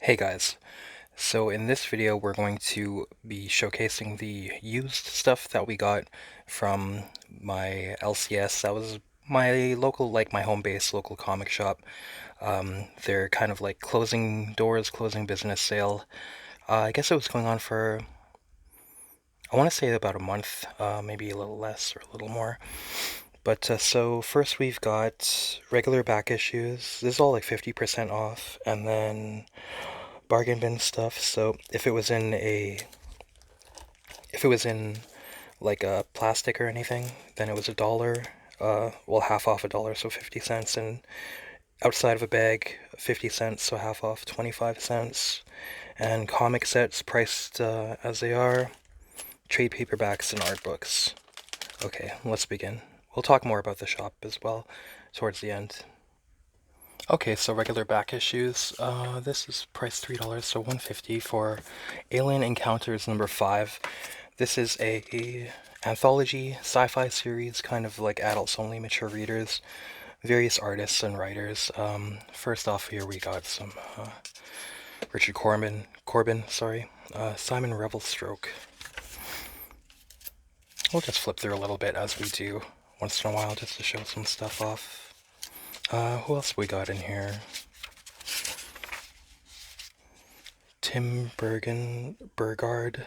Hey guys, so in this video we're going to be showcasing the used stuff that we got from my LCS. That was my local, like my home base local comic shop. They're kind of like closing doors, closing business sale. I guess it was going on for, I want to say about a month, maybe a little less or a little more. But so first we've got regular back issues. This is all like 50% off, and then bargain bin stuff. So if it was in like a plastic or anything, then it was a dollar. Well, half off a dollar, so 50 cents, and outside of a bag, 50 cents, so half off, 25 cents. And comic sets priced as they are, trade paperbacks and art books. Okay, let's begin. We'll talk more about the shop as well towards the end. Okay, so regular back issues. This is priced $3, so 150 for Alien Encounters number 5. This is a anthology sci-fi series, kind of like adults only, mature readers, various artists and writers. First off here we got some Richard Corbin, sorry, Simon Revelstoke. We'll just flip through a little bit as we do once in a while just to show some stuff off. Who else we got in here? Tim Burgard,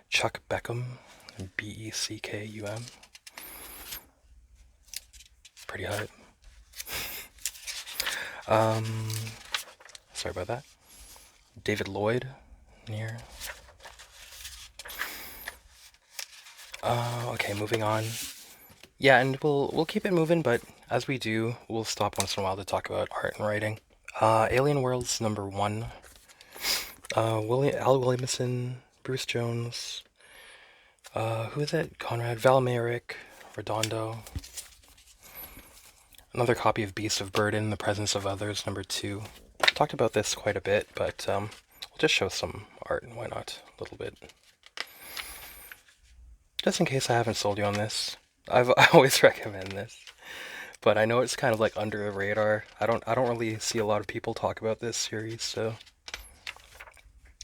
Chuck Beckham, Beckum. Pretty hype. Sorry about that. David Lloyd, near. Okay, moving on. Yeah, and we'll keep it moving, but as we do, we'll stop once in a while to talk about art and writing. Alien Worlds number 1. Al Williamson, Bruce Jones. Who is it? Conrad Valmerick, Redondo. Another copy of Beast of Burden, The Presence of Others, number 2. Talked about this quite a bit, but we'll just show some art, and why not? A little bit. Just in case I haven't sold you on this. I always recommend this. But I know it's kind of like under the radar. I don't really see a lot of people talk about this series, so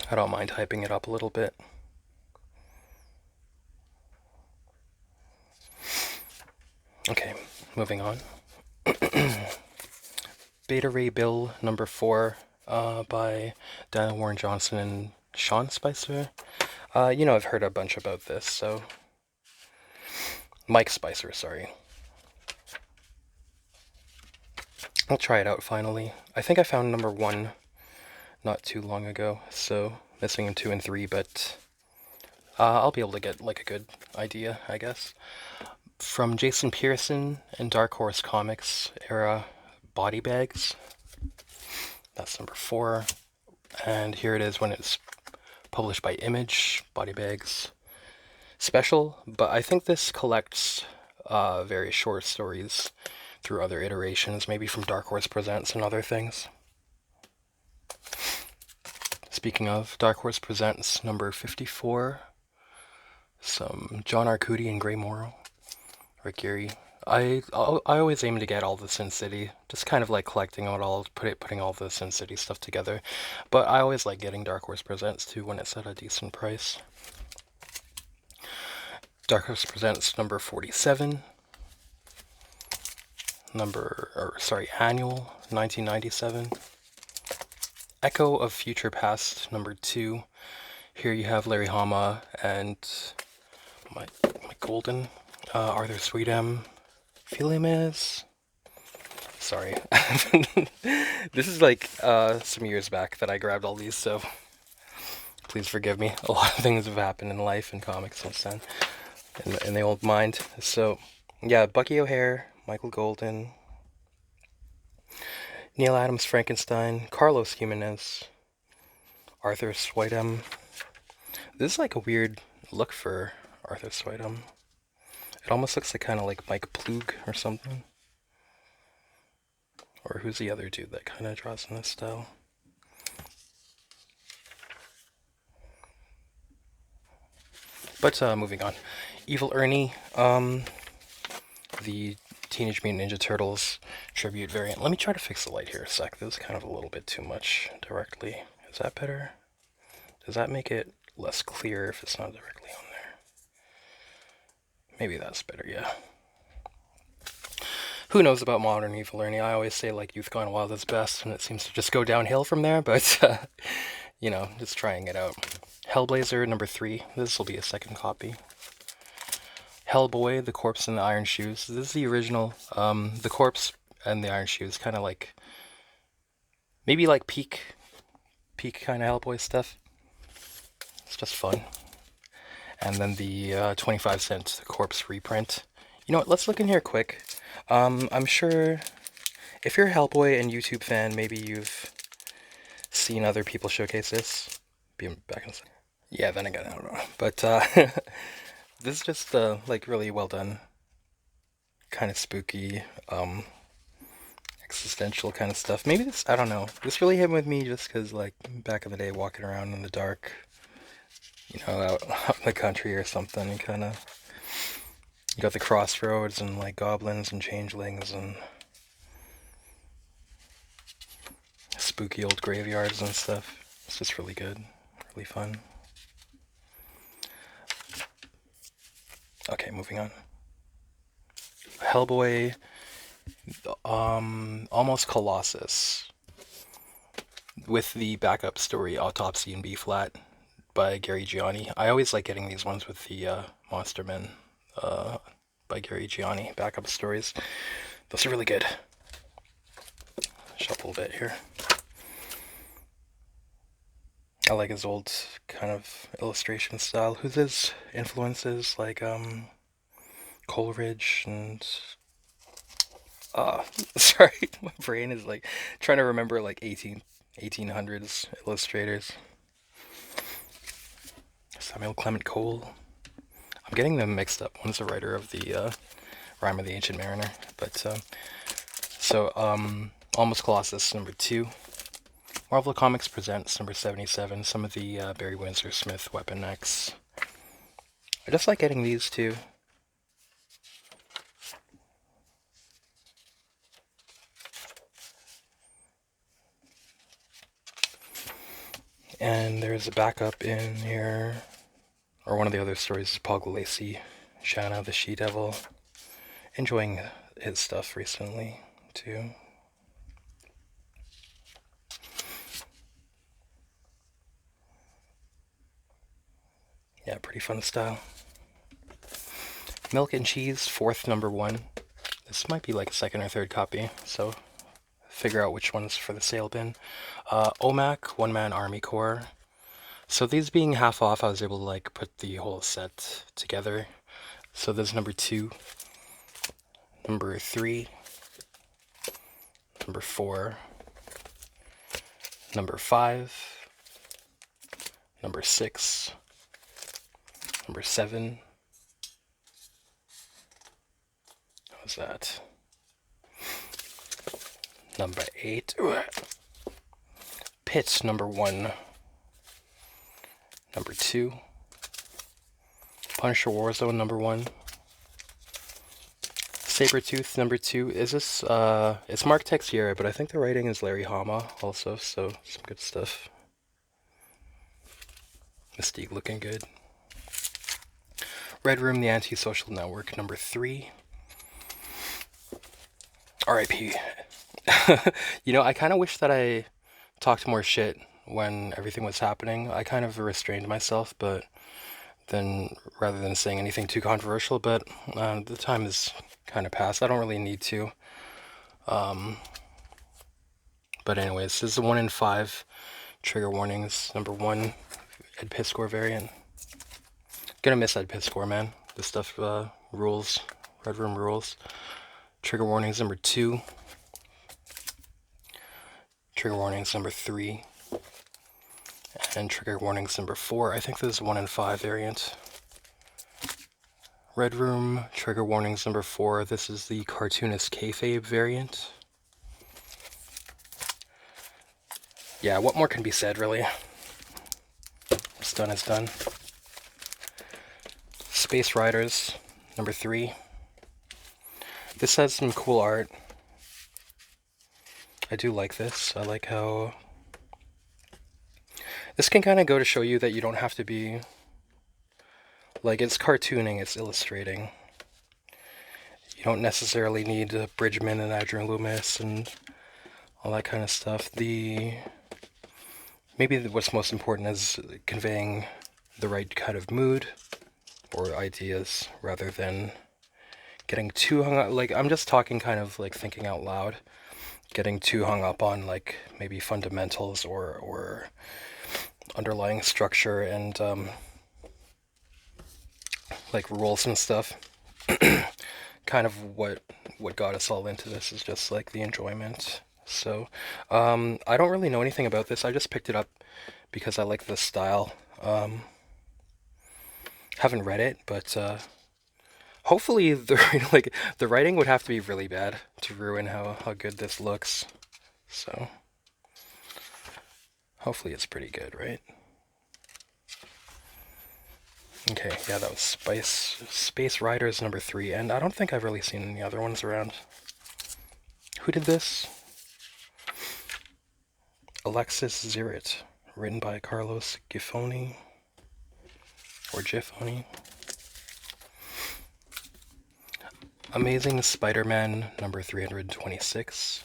I don't mind hyping it up a little bit. Okay, moving on. Beta Ray Bill number 4 by Daniel Warren Johnson and Sean Spicer. I've heard a bunch about this, so Mike Spicer, sorry. I'll try it out finally. I think I found number 1 not too long ago, so missing in 2 and 3, but I'll be able to get like a good idea, I guess. From Jason Pearson and Dark Horse Comics era, Body Bags. That's number 4. And here it is when it's published by Image, Body Bags Special. But I think this collects very short stories through other iterations, maybe from Dark Horse Presents and other things. Speaking of, Dark Horse Presents number 54. Some John Arcudi and Gray Morrow. Rick Geary. I always aim to get all the Sin City, just kind of like collecting it all, putting all the Sin City stuff together. But I always like getting Dark Horse Presents too when it's at a decent price. Dark Horse Presents number 47. Annual 1997. Echo of Futurepast number 2. Here you have Larry Hama and Mike Golden, Arthur Suydam, Philemes. Sorry. This is like some years back that I grabbed all these, so please forgive me. A lot of things have happened in life and comics since then, in the old mind. So, yeah, Bucky O'Hare, Michael Golden, Neil Adams Frankenstein, Carlos Jimenez, Arthur Suydam. This is like a weird look for Arthur Suydam. It almost looks like kind of like Mike Plug or something. Or who's the other dude that kind of draws in this style? But moving on. Evil Ernie, the Teenage Mutant Ninja Turtles tribute variant. Let me try to fix the light here a sec. This is kind of a little bit too much directly. Is that better? Does that make it less clear if it's not directly on there? Maybe that's better, yeah. Who knows about modern evil learning? I always say, like, Youth Gone Wild is best, and it seems to just go downhill from there, but, you know, just trying it out. Hellblazer, number 3. This will be a second copy. Hellboy, The Corpse and the Iron Shoes. This is the original. The Corpse and the Iron Shoes, kind of like, maybe like peak kind of Hellboy stuff. It's just fun. And then the 25-cent Corpse reprint. You know what, let's look in here quick. I'm sure if you're a Hellboy and YouTube fan, maybe you've seen other people showcase this. Be back in a second. Yeah, then again, I don't know. But this is just like really well done, kind of spooky, existential kind of stuff. Maybe this, I don't know. This really hit with me just because, like, back in the day, walking around in the dark, you know, out in the country or something, and kind of, you got the crossroads and like goblins and changelings and spooky old graveyards and stuff. It's just really good, really fun. Okay, moving on. Hellboy, almost Colossus, with the backup story Autopsy in B flat by Gianni. I always like getting these ones with the Monstermen by Gianni backup stories. Those are really good. Shuffle a bit here. I like his old kind of illustration style. Who's his influences? Like Coleridge and sorry, my brain is like trying to remember like 1800s illustrators. Samuel Clement Cole. I'm getting them mixed up. One's the writer of the Rime of the Ancient Mariner. But Almost Colossus number 2. Marvel Comics Presents number 77. Some of the Barry Windsor Smith Weapon X. I just like getting these too. And there's a backup in here, or one of the other stories is Paul Gulacy, Sonja She-Devil. Enjoying his stuff recently too. Yeah, pretty fun style. Milk and Cheese, 4th number 1. This might be like a second or third copy, so figure out which one's for the sale bin. OMAC, One Man Army Corps. So these being half off, I was able to like put the whole set together. So there's number 2, number 3, number 4, number 5, number 6, number 7. What was that? Number 8. Pit, number 1. Number 2. Punisher Warzone, number 1. Sabretooth, number 2. Is this, it's Mark Texiera, but I think the writing is Larry Hama also, so some good stuff. Mystique looking good. Red Room, The Antisocial Network, number 3. R.I.P. You know, I kind of wish that I talked more shit when everything was happening. I kind of restrained myself, but then rather than saying anything too controversial, but the time is kind of past. I don't really need to. But anyways, this is a 1 in 5 trigger warnings. Number 1, Ed Piskor variant. Gonna miss Ed Piskor, man. This stuff rules. Red Room rules. Trigger warnings number 2. Trigger warnings number 3. And trigger warnings number 4. I think this is 1 in 5 variant. Red Room, trigger warnings number 4. This is the Cartoonist Kayfabe variant. Yeah, what more can be said, really? What's done is done. Space Riders, number 3. This has some cool art. I do like this. I like how... This can kind of go to show you that you don't have to be... Like, it's cartooning, it's illustrating. You don't necessarily need Bridgman and Adrian Loomis and all that kind of stuff. Maybe what's most important is conveying the right kind of mood or ideas rather than getting too hung up. Like, I'm just talking kind of like thinking out loud. Getting too hung up on like maybe fundamentals or underlying structure and like rules and stuff. Kind of what got us all into this is just like the enjoyment. So I don't really know anything about this. I just picked it up because I like the style. Haven't read it, but hopefully the writing would have to be really bad to ruin how good this looks. So hopefully it's pretty good, right? Okay, yeah, that was Space Riders number 3, and I don't think I've really seen any other ones around. Who did this? Alexis Ziritt, written by Carlos Giffoni, or Giffoni. Amazing Spider-Man number 326.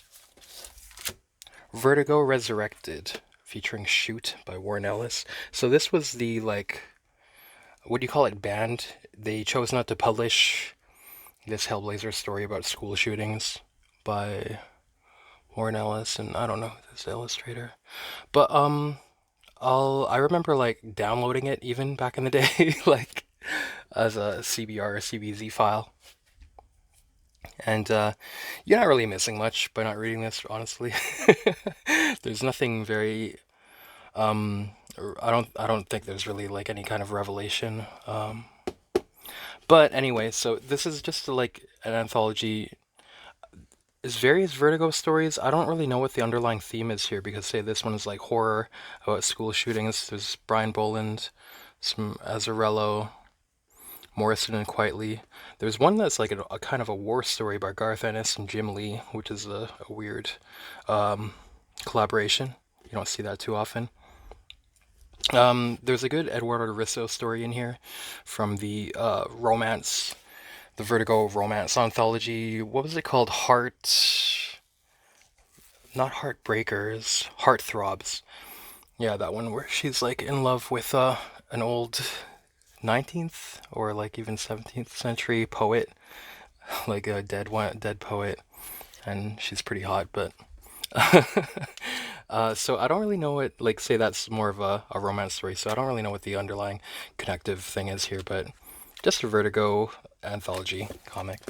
Vertigo Resurrected, featuring Shoot by Warren Ellis. So this was the, like, what do you call it, banned? They chose not to publish this Hellblazer story about school shootings by Warren Ellis, and I don't know this illustrator. But I remember like downloading it even back in the day, like as a CBR or CBZ file. And you're not really missing much by not reading this, honestly. There's nothing very I don't think there's really like any kind of revelation. But anyway, so this is just like an anthology. It's various Vertigo stories. I don't really know what the underlying theme is here because say this one is like horror about school shootings. There's Brian Boland, some Azzarello, Morrison and Quietly. There's one that's like a kind of a war story by Garth Ennis and Jim Lee, which is a weird collaboration. You don't see that too often. There's a good Eduardo Risso story in here from the the Vertigo romance anthology. What was it called? Not Heartbreakers, Heartthrobs. Yeah, that one where she's like in love with an old 19th or like even 17th century poet, like a dead poet, and she's pretty hot, but so I don't really know what, like, say that's more of a romance story, so I don't really know what the underlying connective thing is here, but just a Vertigo anthology comic.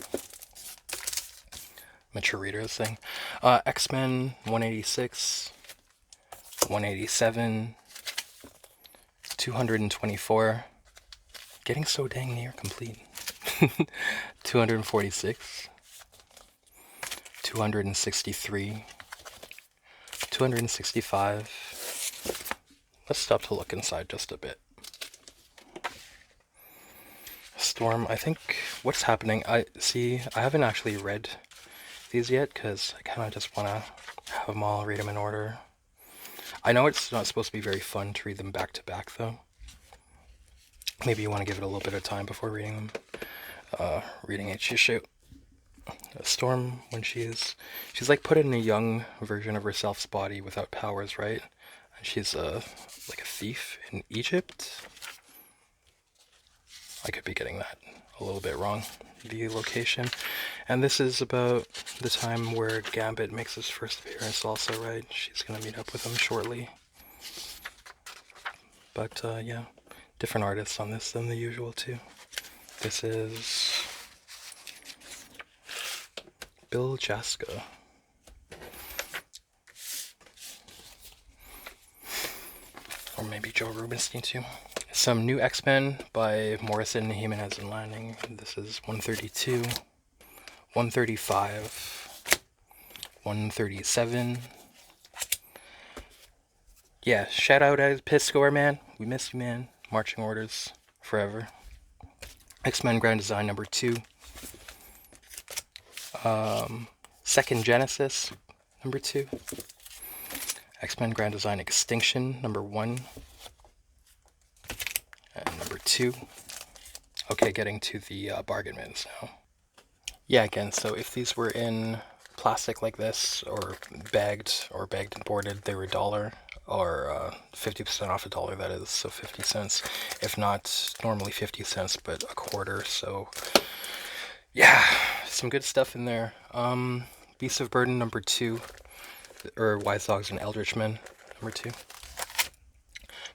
Mature readers thing. X-Men 186, 187, 224, getting so dang near complete. 246, 263, 265. Let's stop to look inside just a bit. Storm, I think what's happening, I haven't actually read these yet because I kind of just want to have them all, read them in order. I know it's not supposed to be very fun to read them back to back though. Maybe you want to give it a little bit of time before reading them. Reading each issue. Storm, when she's like put in a young version of herself's body without powers, right? And she's like a thief in Egypt. I could be getting that a little bit wrong, the location. And this is about the time where Gambit makes his first appearance also, right? She's gonna meet up with him shortly. But yeah, different artists on this than the usual too. This is Bill Jaska. Or maybe Joe Rubinstein too. Some new X-Men by Morrison, Jimenez, and Lanning. This is 132, 135, 137. Yeah, shout out at Piskor, man. We miss you, man. Marching orders forever. X-Men Grand Design number 2. Second Genesis, number 2. X-Men Grand Design Extinction, number 1. And number 2. Okay, getting to the bargain bins now. Yeah, again, so if these were in plastic like this, or bagged and boarded, they were $1, or 50% off $1, that is, so 50 cents. If not, normally 50 cents, but a quarter, so yeah, some good stuff in there. Beasts of Burden, number 2, or Wise Dogs and Eldritch Men, number 2.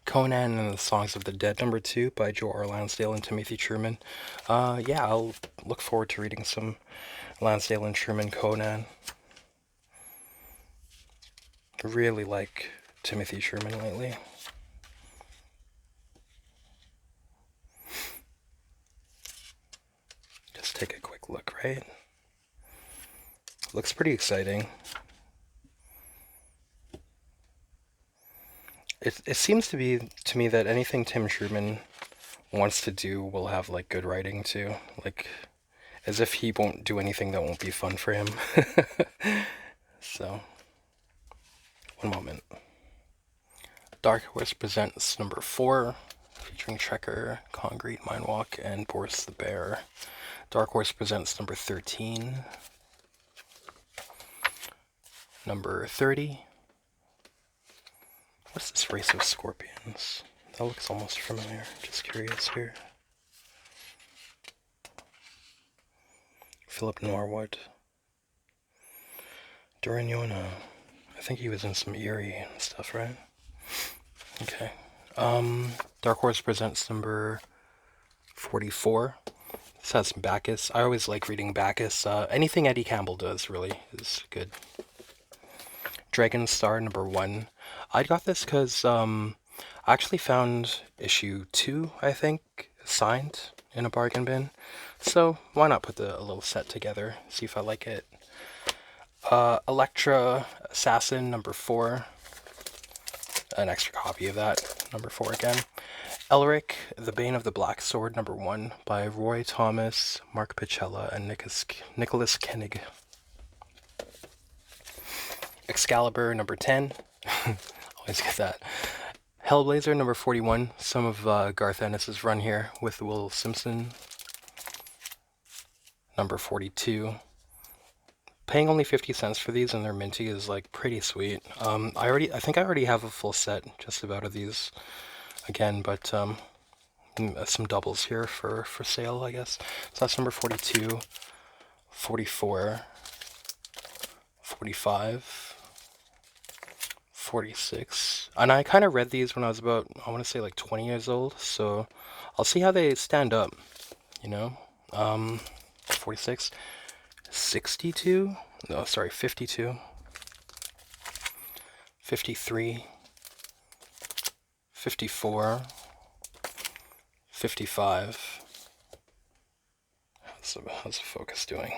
Conan and the Songs of the Dead, number 2, by Joe R. Lansdale and Timothy Truman. Yeah, I'll look forward to reading some Lansdale and Truman Conan. Really like Timothy Truman lately. Just take a quick look, right? Looks pretty exciting. It seems to be to me that anything Tim Truman wants to do will have like good writing too. Like, as if he won't do anything that won't be fun for him. So, one moment. Dark Horse Presents number 4, featuring Trekker, Concrete, Mindwalk, and Boris the Bear. Dark Horse Presents number 13. Number 30. What's this race of scorpions? That looks almost familiar. Just curious here. Philip Norwood. Duranyona. I think he was in some Eerie and stuff, right? Okay. Dark Horse Presents number 44. This has some Bacchus. I always like reading Bacchus. Anything Eddie Campbell does, really, is good. Dragon Star number 1. I got this because I actually found issue 2, I think, signed in a bargain bin. So why not put a little set together, see if I like it. Elektra Assassin number 4. An extra copy of that, number 4 again. Elric, The Bane of the Black Sword, number 1, by Roy Thomas, Mark Picella, and Nicholas Koenig. Excalibur, number 10. Always get that. Hellblazer, number 41. Some of Garth Ennis' run here with Will Simpson. Number 42. Paying only 50 cents for these and they're minty is like pretty sweet. I think I already have a full set just about of these again, but some doubles here for sale, I guess. So that's number 42, 44, 45, 46. And I kind of read these when I was about, I want to say like 20 years old, so I'll see how they stand up, you know. 46, 62, no, sorry, 52, 53, 54, 55. How's the focus doing?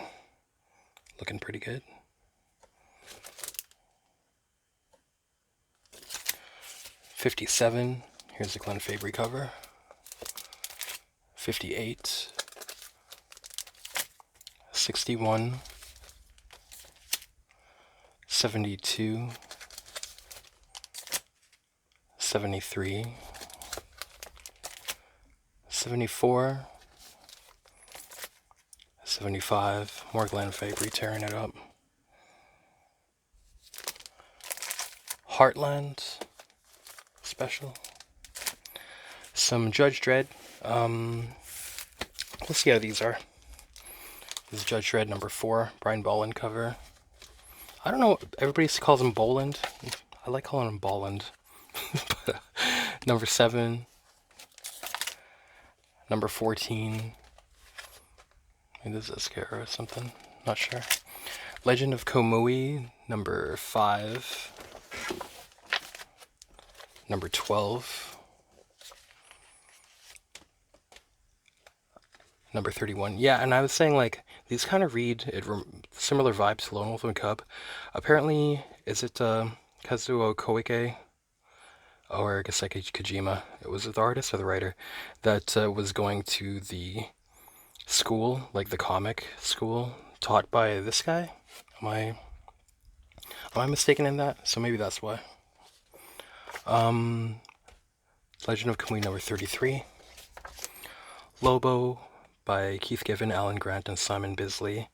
Looking pretty good. 57, here's the Glenn Fabry cover. 58, 61, 72, 73, 74, 75, more Glenn Fabry tearing it up. Heartland special. Some Judge Dredd. Let's see how these are. This is Judge Dredd number 4, Brian Bolland cover. I don't know, everybody calls him Boland. I like calling him Bolland. Number 7. Number 14. Maybe this is Ascara or something. Not sure. Legend of Komui, number 5. Number 12. Number 31. Yeah, and I was saying, like, these kind of read similar vibes to Lone Wolf and Cub. Apparently, is it Kazuo Koike or Gaseki Kojima? It was the artist or the writer that was going to the school, like the comic school, taught by this guy. Am I mistaken in that? So maybe that's why. Legend of Kamui number 33. Lobo by Keith Giffen, Alan Grant, and Simon Bisley.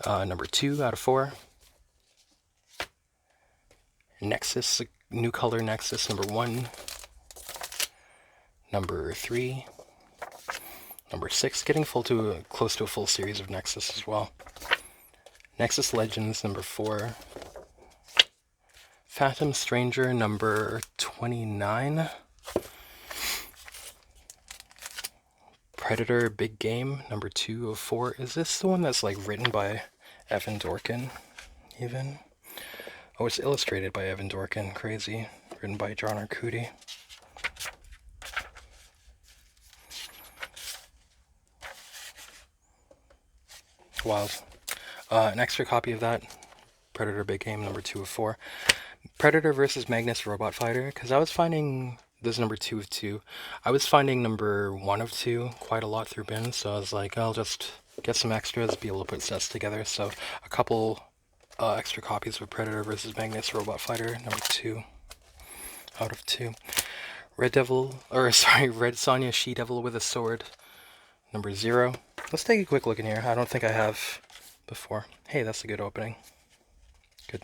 Number 2 out of 4. Nexus, New Color Nexus, number 1. Number 3. Number 6, getting close to a full series of Nexus as well. Nexus Legends, number 4. Phantom Stranger, number 29. Predator Big Game, number 2 of 4. Is this the one that's like written by Evan Dorkin, even? Oh, it's illustrated by Evan Dorkin. Crazy. Written by John Arcudi. Wild. An extra copy of that. Predator Big Game, number 2 of 4. Predator versus Magnus Robot Fighter, because I was finding this number 2 of 2. I was finding number 1 of 2 quite a lot through bins, so I was like, I'll just get some extras, be able to put sets together. So a couple extra copies of Predator versus Magnus Robot Fighter, number 2 out of 2. Red Sonja She-Devil with a sword, number 0. Let's take a quick look in here. I don't think I have before. Hey, that's a good opening. Good.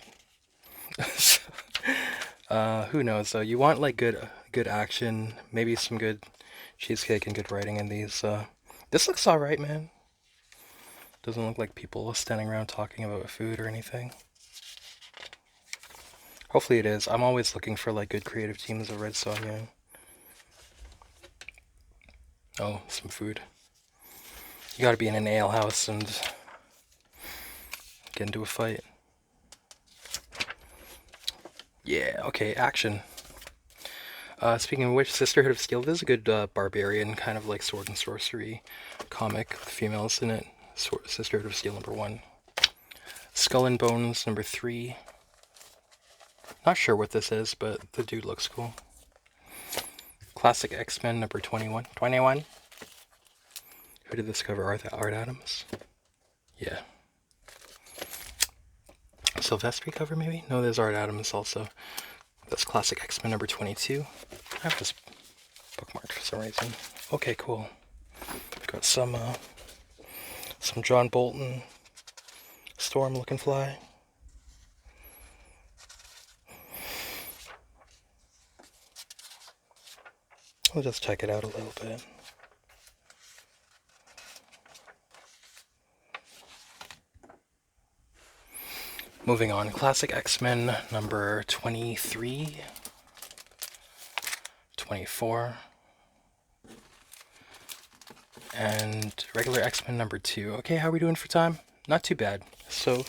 Who knows though? You want like good action, maybe some good cheesecake and good writing in these. This looks alright, man. Doesn't look like people standing around talking about food or anything. Hopefully it is. I'm always looking for like good creative teams of Red Sonja. Oh, some food. You gotta be in an ale house and get into a fight. Yeah, okay, action. Speaking of which, Sisterhood of Steel, this is a good barbarian, kind of like sword and sorcery comic with females in it. Sisterhood of Steel, number 1. Skull and Bones, number 3. Not sure what this is, but the dude looks cool. Classic X-Men, number 21. 21? Who did this cover? Art Adams? Yeah. Silvestri cover, maybe? No, there's Art Adams also. That's Classic X-Men number 22. I have this bookmarked for some reason. Okay, cool. Got some John Bolton Storm looking fly. We'll just check it out a little bit. Moving on, Classic X-Men number 23, 24, and regular X-Men number 2. Okay, how are we doing for time? Not too bad. So,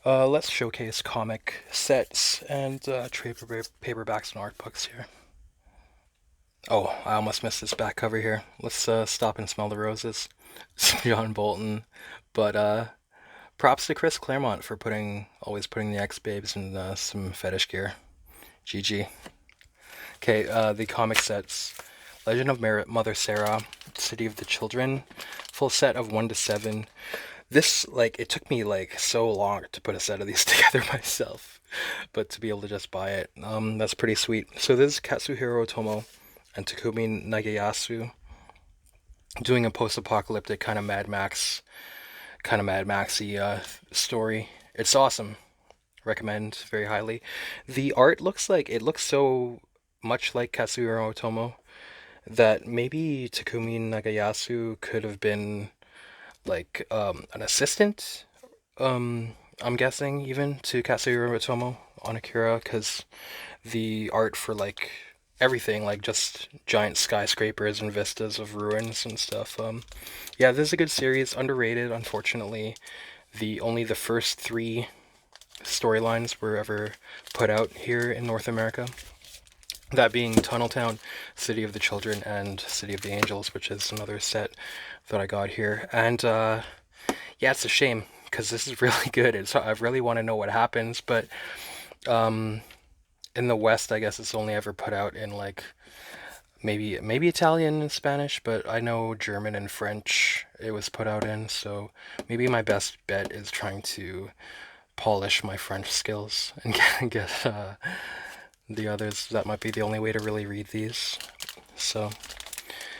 let's showcase comic sets and trade paperbacks and art books here. Oh, I almost missed this back cover here. Let's stop and smell the roses. Some John Bolton, but props to Chris Claremont for always putting the X-Babes in some fetish gear. GG. Okay, the comic sets. Legend of Mother Sarah, City of the Children, full set of 1 to 7. This, like, it took me, like, so long to put a set of these together myself. But to be able to just buy it, that's pretty sweet. So this is Katsuhiro Otomo and Takumi Nagayasu doing a post-apocalyptic kind of Mad Maxy story. It's awesome. Recommend very highly. The art looks so much like Katsuhiro Otomo that maybe Takumi Nagayasu could have been like an assistant, I'm guessing, even to Katsuhiro Otomo on Akira, because the art for like everything, like just giant skyscrapers and vistas of ruins and stuff. Yeah, this is a good series, underrated, unfortunately. Only the first 3 storylines were ever put out here in North America. That being Tunneltown, City of the Children, and City of the Angels, which is another set that I got here. And yeah, it's a shame, because this is really good. I really want to know what happens, but in the West, I guess it's only ever put out in like maybe Italian and Spanish, but I know German and French it was put out in, so maybe my best bet is trying to polish my French skills and get the others. That might be the only way to really read these. So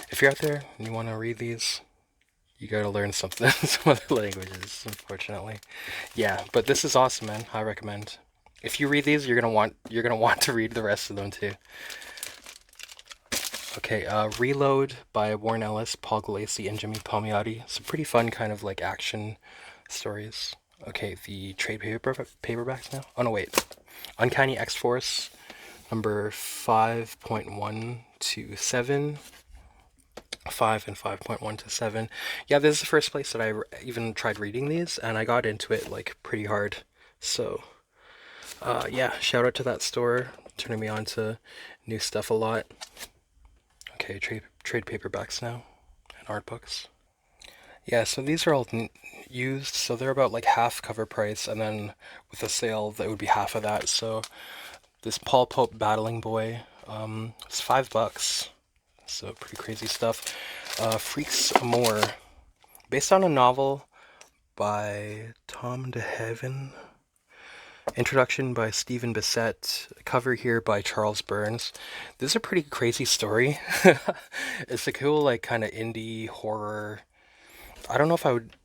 if you're out there and you want to read these, you gotta learn something, some other languages, unfortunately. Yeah, but this is awesome, man. I recommend. If you read these, you're gonna want to read the rest of them too. Okay, Reload by Warren Ellis, Paul Gulacy, and Jimmy Palmiotti. Some pretty fun kind of like action stories. Okay, the paperbacks now. Oh no, wait. Uncanny X-Force, number 5.1 to 7. 5 and 5.1 to 7. Yeah, this is the first place that I even tried reading these, and I got into it like pretty hard. So, yeah, shout out to that store, turning me on to new stuff a lot. Okay, trade paperbacks now, and art books. Yeah, so these are all used, so they're about like half cover price, and then with a sale that would be half of that. So this Paul Pope Battling Boy, it's $5. So pretty crazy stuff. Freaks More, based on a novel by Tom DeHaven. Introduction by Stephen Bissett. Cover here by Charles Burns. This is a pretty crazy story. It's a cool, like, kind of indie horror. I don't know if I would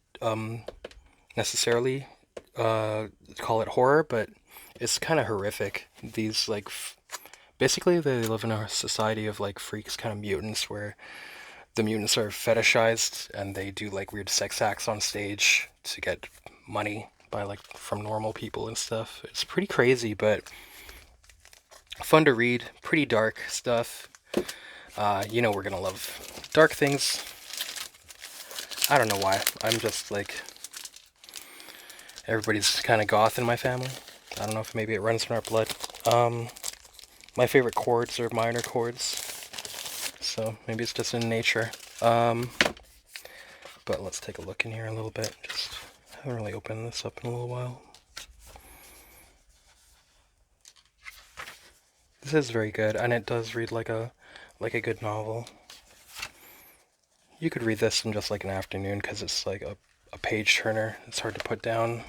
necessarily call it horror, but it's kind of horrific. These, like, basically they live in a society of, like, freaks, kind of mutants, where the mutants are fetishized and they do, like, weird sex acts on stage to get money by, like, from normal people and stuff. It's pretty crazy, but fun to read. Pretty dark stuff. You know we're gonna love dark things. I don't know why. I'm just like, everybody's kind of goth in my family. I don't know if maybe it runs in our blood. My favorite chords are minor chords, so maybe it's just in nature. But let's take a look in here a little bit. Just haven't really opened this up in a little while. This is very good, and it does read like a good novel. You could read this in just like an afternoon because it's like a page turner. It's hard to put down.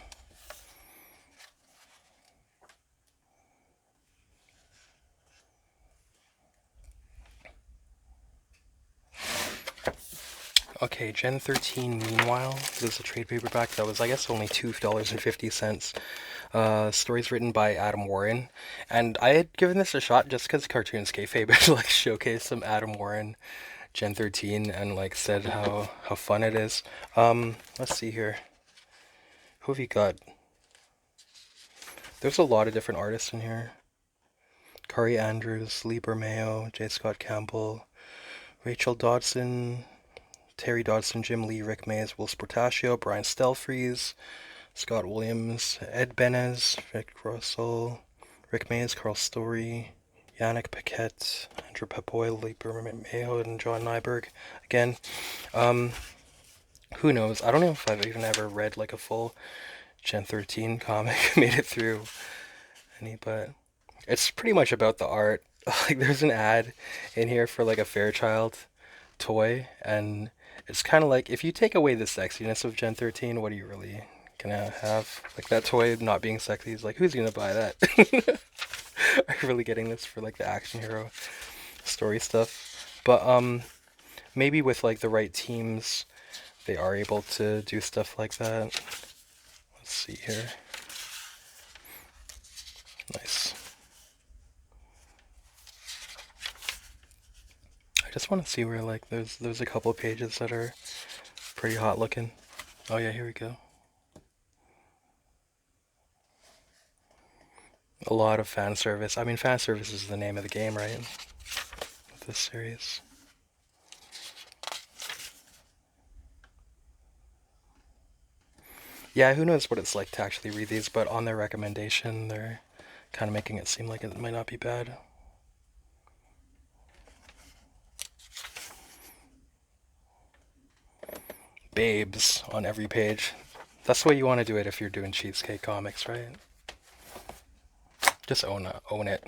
Okay, Gen 13 Meanwhile. This is a trade paperback that was, I guess, only $2.50. Stories written by Adam Warren. And I had given this a shot just because Cartoons Kayfabe had like showcased some Adam Warren Gen 13 and like said how fun it is. Let's see here. Who have you got? There's a lot of different artists in here. Kari Andrews, Lee Bermeo, J. Scott Campbell, Rachel Dodson, Terry Dodson, Jim Lee, Rick Mays, Will Sportaccio, Brian Stelfreeze, Scott Williams, Ed Benez, Rick Russell, Rick Mays, Carl Story, Yannick Paquette, Andrew Papoy, Lee Bermeo, and John Nyberg. Again, who knows? I don't know if I've even ever read like a full Gen 13 comic, made it through any, but it's pretty much about the art. Like, there's an ad in here for like a Fairchild toy, and it's kind of like, if you take away the sexiness of Gen 13, what are you really gonna have? Like, that toy not being sexy is like, who's gonna buy that? Are you really getting this for like the action hero story stuff? But maybe with like the right teams, they are able to do stuff like that. Let's see here. Nice. I just want to see where like there's a couple of pages that are pretty hot looking. Oh yeah, here we go. A lot of fan service. I mean, fan service is the name of the game, right? With this series. Yeah, who knows what it's like to actually read these, but on their recommendation, they're kind of making it seem like it might not be bad. Babes on every page. That's the way you want to do it if you're doing cheesecake comics, right? Just own it.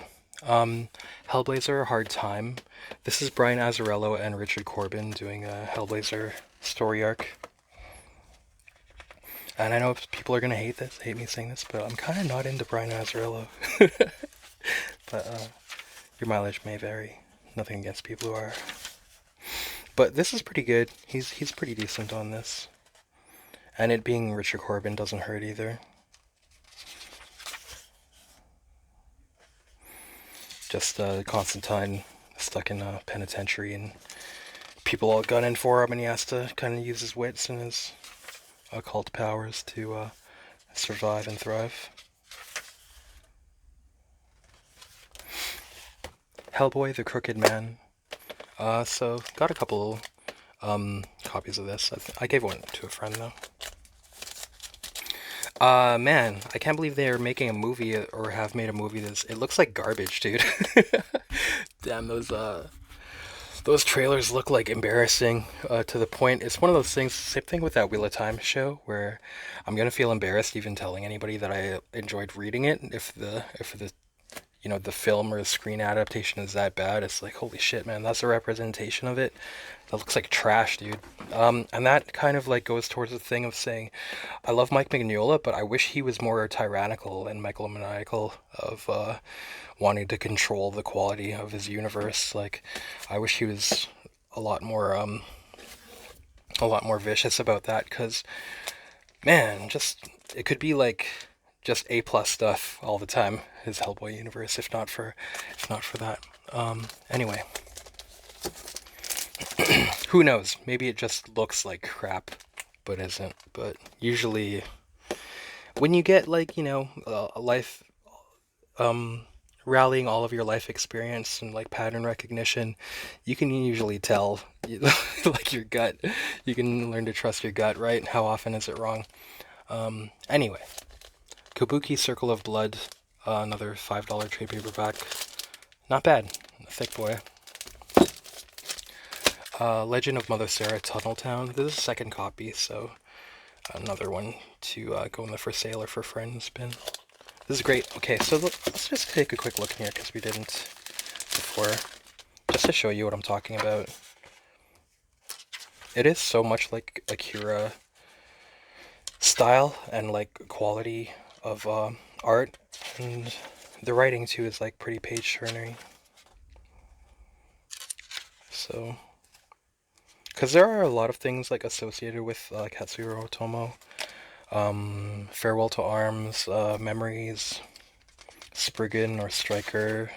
Hellblazer, Hard Time. This is Brian Azzarello and Richard Corbin doing a Hellblazer story arc. And I know people are gonna hate me saying this, but I'm kind of not into Brian Azzarello. But your mileage may vary. Nothing against people who are. But this is pretty good. He's pretty decent on this. And it being Richard Corbin doesn't hurt either. Just Constantine stuck in a penitentiary and people all gunning for him, and he has to kind of use his wits and his occult powers to survive and thrive. Hellboy, the Crooked Man. So got a couple copies of this. I gave one to a friend though. Man, I can't believe they're making a movie or have made a movie this. It looks like garbage, dude. Damn, those trailers look like embarrassing to the point. It's one of those things, same thing with that Wheel of Time show, where I'm gonna feel embarrassed even telling anybody that I enjoyed reading it if the the film or the screen adaptation is that bad. It's like, holy shit, man, that's a representation of it. That looks like trash, dude. And that kind of like goes towards the thing of saying, I love Mike Mignola, but I wish he was more tyrannical and megalomaniacal of wanting to control the quality of his universe. Like, I wish he was a lot more vicious about that, because man, just it could be like just A plus stuff all the time, his Hellboy universe, if not for that. Anyway, who knows? Maybe it just looks like crap, but isn't. But usually, when you get like a life, rallying all of your life experience and like pattern recognition, you can usually tell, like your gut. You can learn to trust your gut, right? How often is it wrong? Anyway. Kabuki Circle of Blood, another $5 trade paperback. Not bad. A thick boy. Legend of Mother Sarah Tunnel Town. This is a second copy, so another one to go in the for sale or for friends bin. This is great. Okay, so let's just take a quick look in here, because we didn't before. Just to show you what I'm talking about. It is so much like Akira style and like quality of art, and the writing too is like pretty page turnery. So, because there are a lot of things like associated with Katsuro Otomo, Farewell to Arms, Memories, Spriggan or Striker,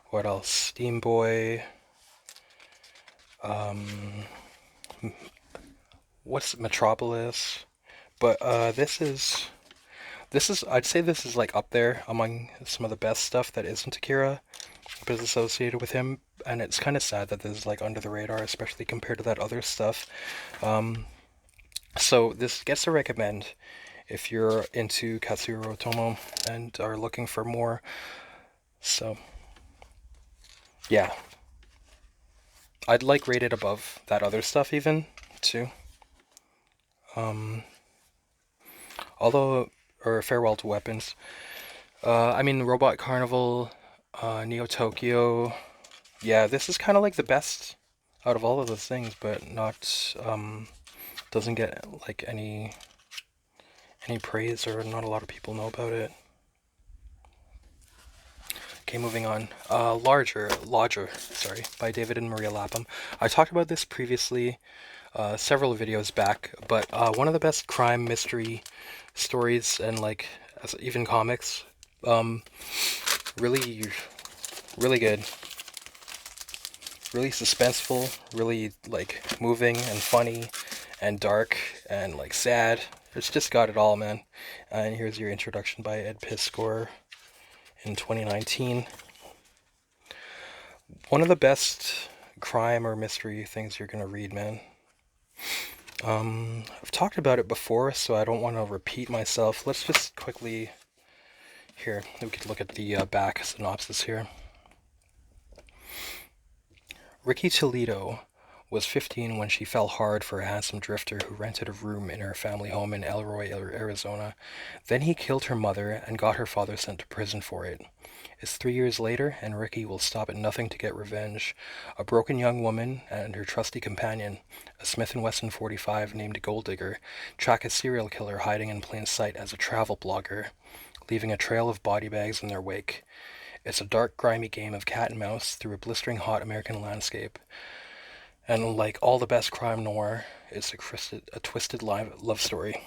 what else? Steam Boy, what's Metropolis? But this is I'd say this is like up there among some of the best stuff that isn't Akira, but is associated with him, and it's kind of sad that this is like under the radar, especially compared to that other stuff. So this gets to recommend if you're into Katsuro Otomo and are looking for more. So yeah, I'd like rate it above that other stuff even too. Although, or Farewell to Weapons. I mean, Robot Carnival, Neo Tokyo. Yeah, this is kind of like the best out of all of those things, but not, doesn't get like any praise, or not a lot of people know about it. Okay, moving on. Lodger, sorry, by David and Maria Lapham. I talked about this previously, several videos back, but one of the best crime mystery stories, and like even comics, really good, really suspenseful, really like moving and funny and dark and like sad. It's just got it all, man. And here's your introduction by Ed Piskor in 2019. One of the best crime or mystery things you're gonna read, man. I've talked about it before, so I don't want to repeat myself. Let's just quickly, here, we could look at the back synopsis here. Ricky Toledo was 15 when she fell hard for a handsome drifter who rented a room in her family home in Elroy, Arizona. Then he killed her mother and got her father sent to prison for it. It's 3 years later, and Ricky will stop at nothing to get revenge. A broken young woman and her trusty companion, a Smith & Wesson 45 named Gold Digger, track a serial killer hiding in plain sight as a travel blogger, leaving a trail of body bags in their wake. It's a dark, grimy game of cat and mouse through a blistering hot American landscape. And like all the best crime noir, it's a twisted love story.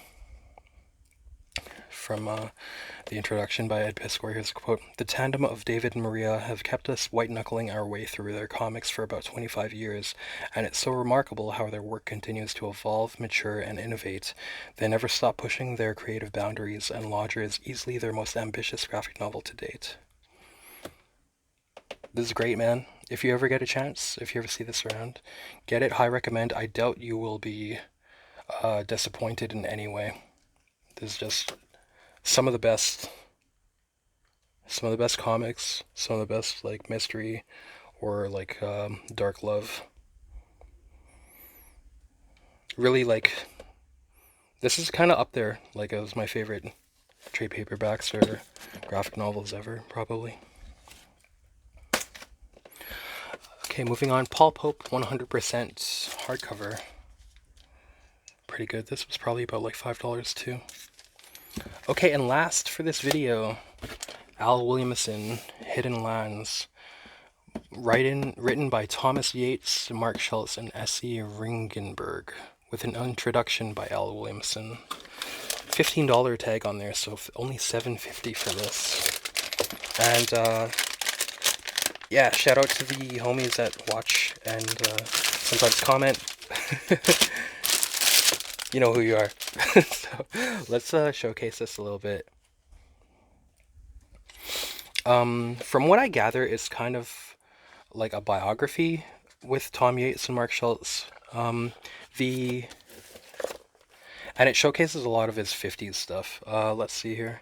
From the introduction by Ed Piskor, here's a quote. The tandem of David and Maria have kept us white-knuckling our way through their comics for about 25 years, and it's so remarkable how their work continues to evolve, mature, and innovate. They never stop pushing their creative boundaries, and Lodger is easily their most ambitious graphic novel to date. This is great, man. If you ever get a chance, if you ever see this around, get it. High recommend. I doubt you will be disappointed in any way. This is just some of the best comics, some of the best like mystery or like dark love. Really, like, this is kind of up there, like it was my favorite trade paperbacks or graphic novels ever, probably. Okay, moving on. Paul Pope 100% hardcover. Pretty good. This was probably about like $5 too. Okay, and last for this video, Al Williamson, Hidden Lands, written by Thomas Yates, Mark Schultz, and S.E. Ringenberg, with an introduction by Al Williamson. $15 tag on there, so only $7.50 for this. And yeah, shout out to the homies that watch and sometimes comment. You know who you are. So let's showcase this a little bit. From what I gather, it's kind of like a biography with Tom Yates and Mark Schultz. And it showcases a lot of his 50s stuff. Let's see here.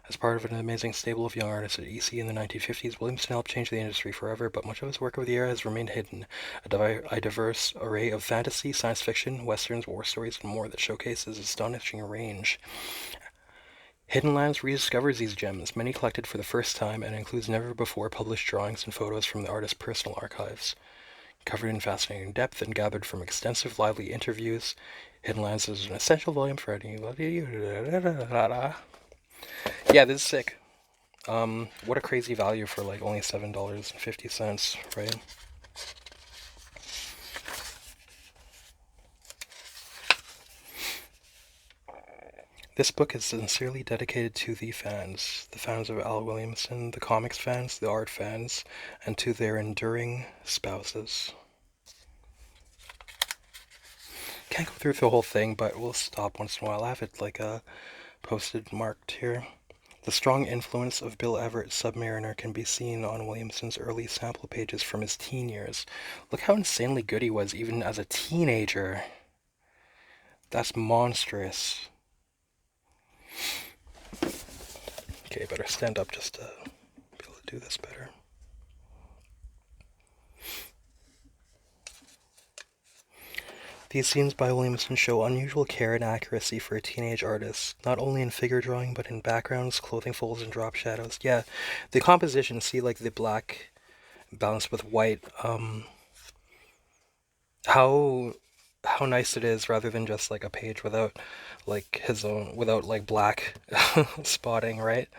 As part of an amazing stable of young artists at EC in the 1950s, Williamson helped change the industry forever, but much of his work over the era has remained hidden. A diverse array of fantasy, science fiction, westerns, war stories, and more that showcases his astonishing range. Hidden Lands rediscovers these gems, many collected for the first time, and includes never-before published drawings and photos from the artist's personal archives. Covered in fascinating depth and gathered from extensive lively interviews, Hidden Lands is an essential volume for anybody. Yeah, this is sick. What a crazy value for like only $7.50, right? This book is sincerely dedicated to the fans of Al Williamson, the comics fans, the art fans, and to their enduring spouses. Can't go through the whole thing, but we'll stop once in a while. I have it like posted marked here. The strong influence of Bill Everett's Submariner can be seen on Williamson's early sample pages from his teen years. Look how insanely good he was even as a teenager. That's monstrous. Okay, better stand up just to be able to do this better. These scenes by Williamson show unusual care and accuracy for a teenage artist, not only in figure drawing, but in backgrounds, clothing folds, and drop shadows. Yeah, the composition, see, like, the black balanced with white, how nice it is, rather than just, like, a page without, like, without, like, black spotting, right?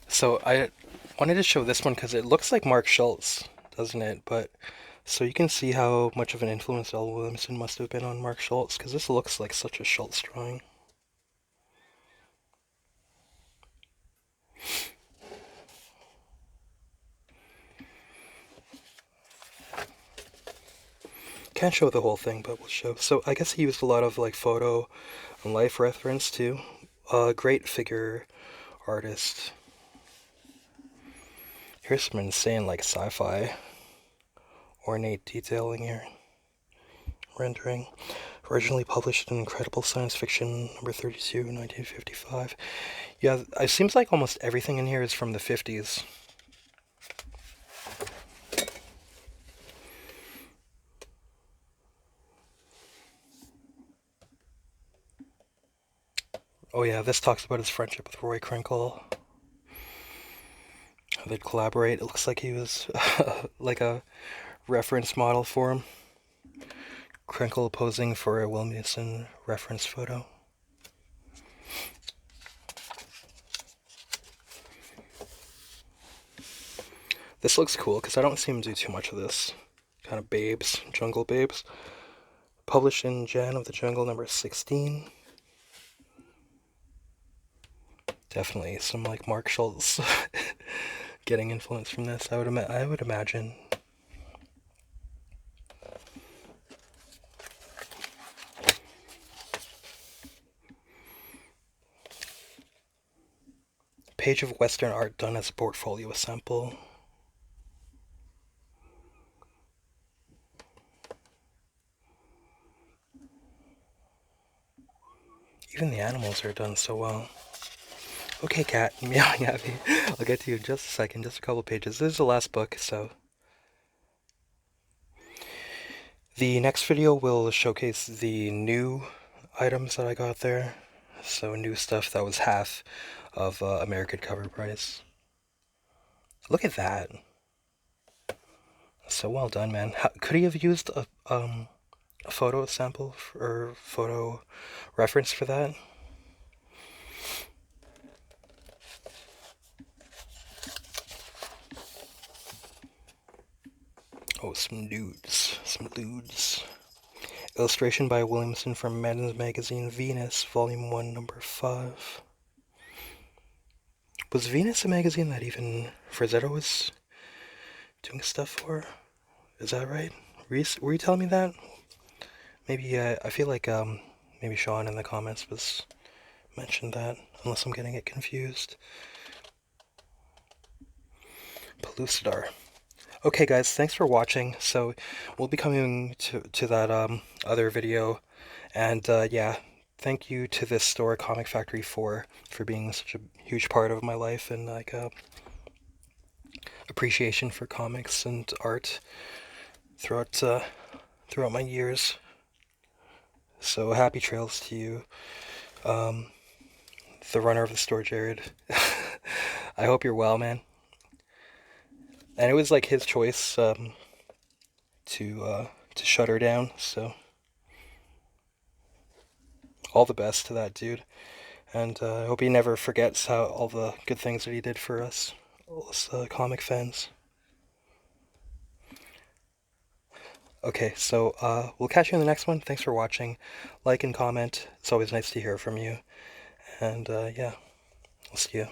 So, I wanted to show this one, because it looks like Mark Schultz, doesn't it? But so you can see how much of an influence Al Williamson must have been on Mark Schultz, because this looks like such a Schultz drawing. Can't show the whole thing, but we'll show. So I guess he used a lot of like photo and life reference too. Great figure artist. Here's some insane like sci-fi ornate detailing here. Rendering. Originally published in Incredible Science Fiction number 32, 1955. Yeah, it seems like almost everything in here is from the 50s. Oh yeah, this talks about his friendship with Roy Crinkle. They'd collaborate. It looks like he was like a reference model for him. Crinkle posing for a Williamson reference photo. This looks cool because I don't see him do too much of this. Kind of babes, jungle babes. Published in Jan of the Jungle number 16. Definitely some like Mark Schultz getting influence from this. I would imagine. Page of Western art done as a portfolio sample. Even the animals are done so well. Okay, cat, meowing at me. I'll get to you in just a second, just a couple pages. This is the last book, so... The next video will showcase the new items that I got there. So new stuff that was half of American cover price. Look at that. So well done, man. Could he have used a photo sample or photo reference for that? Oh, some nudes. Some lewds. Illustration by Williamson from men's magazine Venus, Volume 1, Number 5. Was Venus a magazine that even Frazetta was doing stuff for? Is that right? Were you telling me that? Maybe, I feel like, maybe Sean in the comments was mentioned that, unless I'm getting it confused. Pellucidar. Okay guys, thanks for watching. So we'll be coming to that other video, and yeah, thank you to this store, Comic Factory, for being such a huge part of my life, and like appreciation for comics and art throughout my years. So happy trails to you, the runner of the store, Jared. I hope you're well, man. And it was like his choice to shut her down, so all the best to that dude. And I hope he never forgets all the good things that he did for us comic fans. Okay, so we'll catch you in the next one. Thanks for watching. Like and comment. It's always nice to hear from you. And yeah, I'll see you.